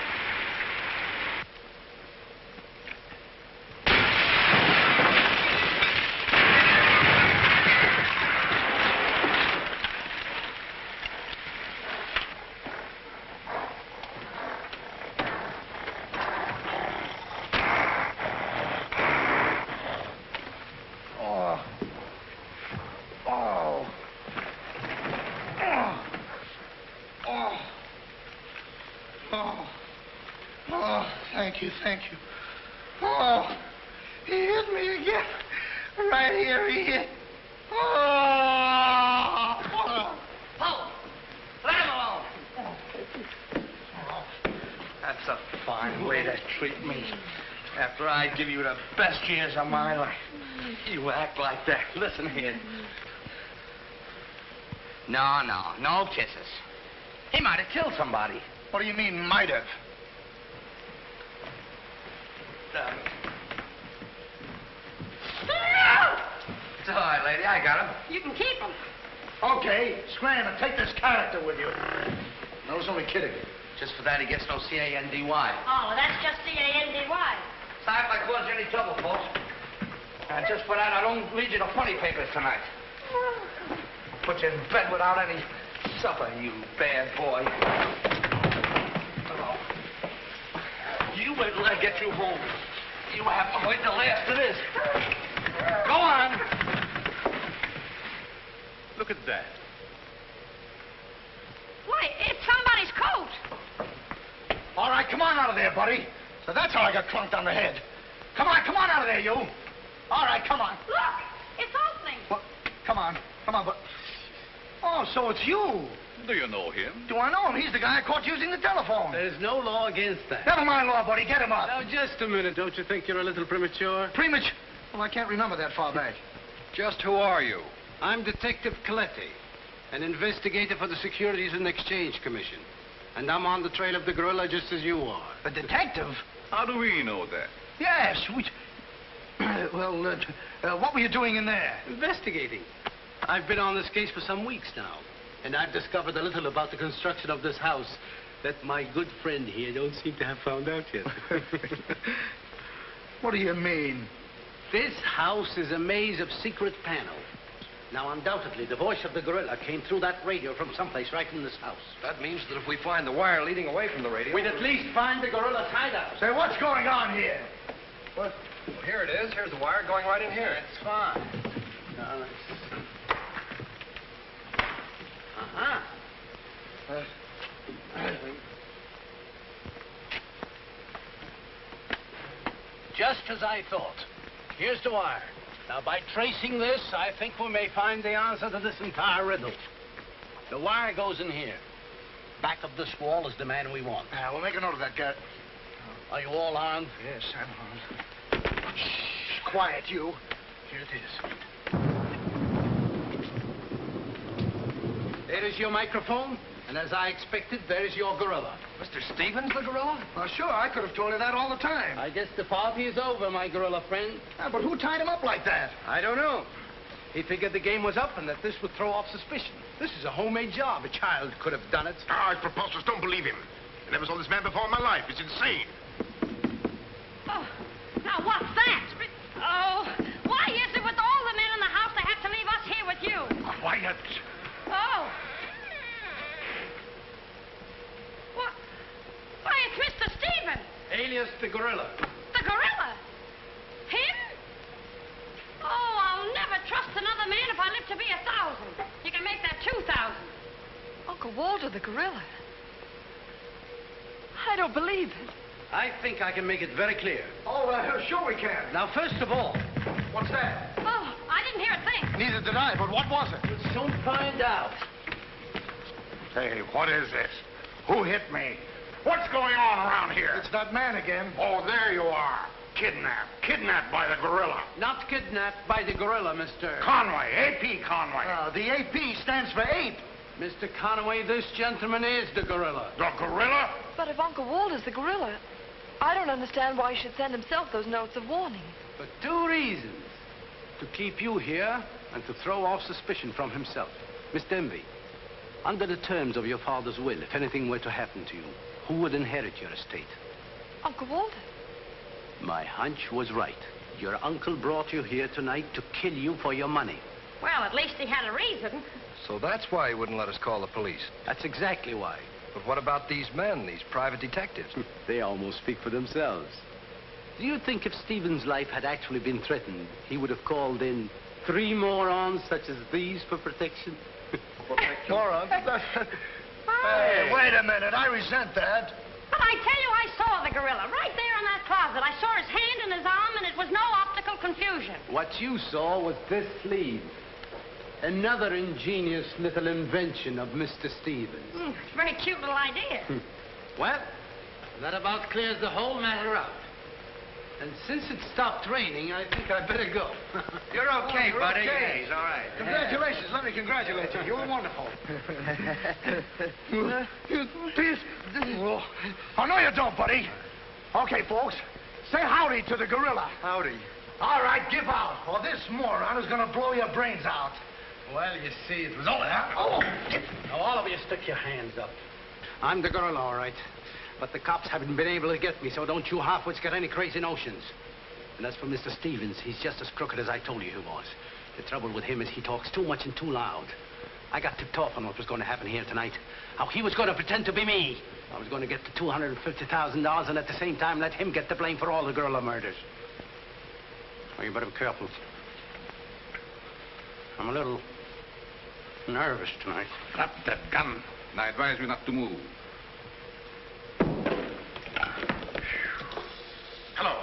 Oh, thank you. Oh, he hit me again. Right here, he hit. Oh! Paul, let him alone. That's a fine way to treat me. After I give you the best years of my life, you act like that. Listen here. No kisses. He might have killed somebody. What do you mean, might have? It's all right, lady. I got him. You can keep them. Okay, scram and take this character with you. I was only kidding. Just for that, he gets no C-A-N-D-Y. Oh, that's just C-A-N-D-Y. Sorry if I caused you any trouble, folks. And just for that, I don't lead you to funny papers tonight. Put you in bed without any supper, you bad boy. Oh. You wait till I get you home. You have to wait till after this. Go on. Look at that. Why, it's somebody's coat. All right, come on out of there, buddy. So that's how I got clunked on the head. Come on out of there, you. All right, come on. Look, it's opening. Well, come on, but... Oh, so it's you. Do you know him? Do I know him? He's the guy I caught using the telephone. There's no law against that. Never mind law, buddy. Get him up. Now, just a minute. Don't you think you're a little premature? Premature? Well, I can't remember that far back. Just who are you? I'm Detective Coletti, an investigator for the Securities and Exchange Commission. And I'm on the trail of the gorilla just as you are. A detective? How do we know that? Yes, we... what were you doing in there? Investigating. I've been on this case for some weeks now, and I've discovered a little about the construction of this house that my good friend here don't seem to have found out yet. What do you mean? This house is a maze of secret panels. Now, undoubtedly, the voice of the gorilla came through that radio from someplace right in this house. That means that if we find the wire leading away from the radio... we'd at least find the gorilla's hideout. Say, what's going on here? What? Well, here it is. Here's the wire going right in here. It's fine. Now, let's... Just as I thought. Here's the wire. Now, by tracing this, I think we may find the answer to this entire riddle. The wire goes in here. Back of this wall is the man we want. We'll make a note of that, Garrett. Are you all armed? Yes, I'm armed. Shh, quiet, you. Here it is. There is your microphone, and as I expected, there is your gorilla. Mr. Stevens, the gorilla? Well, sure, I could have told you that all the time. I guess the party is over, my gorilla friend. But who tied him up like that? I don't know. He figured the game was up and that this would throw off suspicion. This is a homemade job. A child could have done it. It's preposterous. Don't believe him. I never saw this man before in my life. It's insane. Oh, now what's that? Oh, why is it with all the men in the house they have to leave us here with you? Quiet. Oh. What? Why, it's Mr. Stevens. Alias the gorilla. The gorilla? Him? Oh, I'll never trust another man if I live to be 1,000. You can make that 2,000. Uncle Walter, the gorilla. I don't believe it. I think I can make it very clear. Oh, sure we can. Now, first of all... What's that? Oh, I didn't hear a thing. Neither did I, but what was it? We'll soon find out. Hey, what is this? Who hit me? What's going on around here? It's that man again. Oh, there you are. Kidnapped. Kidnapped by the gorilla. Not kidnapped by the gorilla, Mr. Conway. A.P. Conway. The AP stands for ape. Mr. Conway, this gentleman is the gorilla. The gorilla? But if Uncle Walter's the gorilla, I don't understand why he should send himself those notes of warning. For 2 reasons. To keep you here and to throw off suspicion from himself. Miss Denby, under the terms of your father's will, if anything were to happen to you, who would inherit your estate? Uncle Walter. My hunch was right. Your uncle brought you here tonight to kill you for your money. Well, at least he had a reason. So that's why he wouldn't let us call the police. That's exactly why. But what about these men, these private detectives? They almost speak for themselves. Do you think if Stephen's life had actually been threatened, he would have called in 3 morons such as these for protection? Morons? Hey, wait a minute. I resent that. Well, I tell you, I saw the gorilla right there in that closet. I saw his hand and his arm, and it was no optical confusion. What you saw was this sleeve. Another ingenious little invention of Mr. Stevens. It's a very cute little idea. Well, that about clears the whole matter out. And since it stopped raining, I think I'd better go. You're okay, You're buddy. okay. Yeah, he's all right. Congratulations. Let me congratulate you. You were wonderful. Please. Oh, no, you don't, buddy. Okay, folks. Say howdy to the gorilla. Howdy. All right, give out, or this moron is going to blow your brains out. Well, you see, it was all that. Oh! Now, all of you stick your hands up. I'm the gorilla, all right. But the cops haven't been able to get me, so don't you half-wits get any crazy notions. And as for Mr. Stevens, he's just as crooked as I told you he was. The trouble with him is he talks too much and too loud. I got tipped off on what was going to happen here tonight. How he was going to pretend to be me. I was going to get the $250,000 and at the same time let him get the blame for all the gorilla murders. Well, you better be careful. I'm a little nervous tonight. Drop that gun, and I advise you not to move. Hello.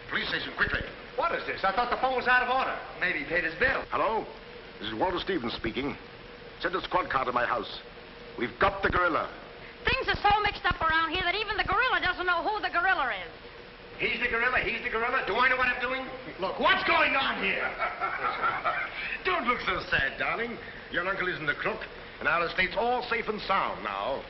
Police station, quickly. What is this? I thought the phone was out of order. Maybe he paid his bill. Hello? This is Walter Stevens speaking. Send a squad car to my house. We've got the gorilla. Things are so mixed up around here that even the gorilla doesn't know who the gorilla is. He's the gorilla. He's the gorilla. Do I know what I'm doing? Look, what's going on here? Don't look so sad, darling. Your uncle isn't a crook, and our estate's all safe and sound now.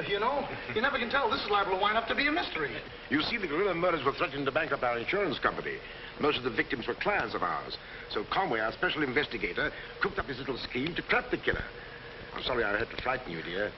You know, you never can tell. This is liable to wind up to be a mystery. You see, the gorilla murders were threatening to bankrupt our insurance company. Most of the victims were clients of ours. So Conway, our special investigator, cooked up his little scheme to trap the killer. I'm sorry I had to frighten you, dear.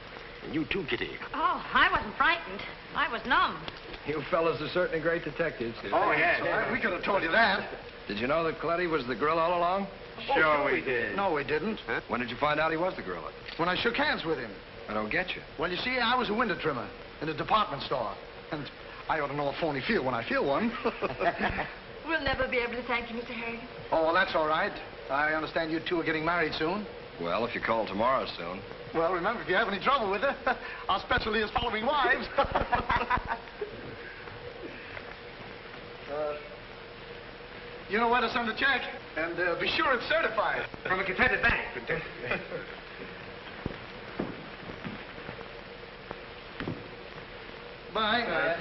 And you too, Kitty. Oh, I wasn't frightened. I was numb. You fellas are certainly great detectives. Oh, yes. We could have told you that. Did you know that Coletti was the gorilla all along? Sure we did. No, we didn't. Huh? When did you find out he was the gorilla? When I shook hands with him. I don't get you. Well, you see, I was a window trimmer in a department store. And I ought to know a phony feel when I feel one. We'll never be able to thank you, Mr. Harrigan. Oh, well, that's all right. I understand you two are getting married soon. Well, if you call tomorrow soon. Well, remember, if you have any trouble with her, our specialty is following wives. You know where to send the check. And be sure it's certified. From a Confederate bank. Bye.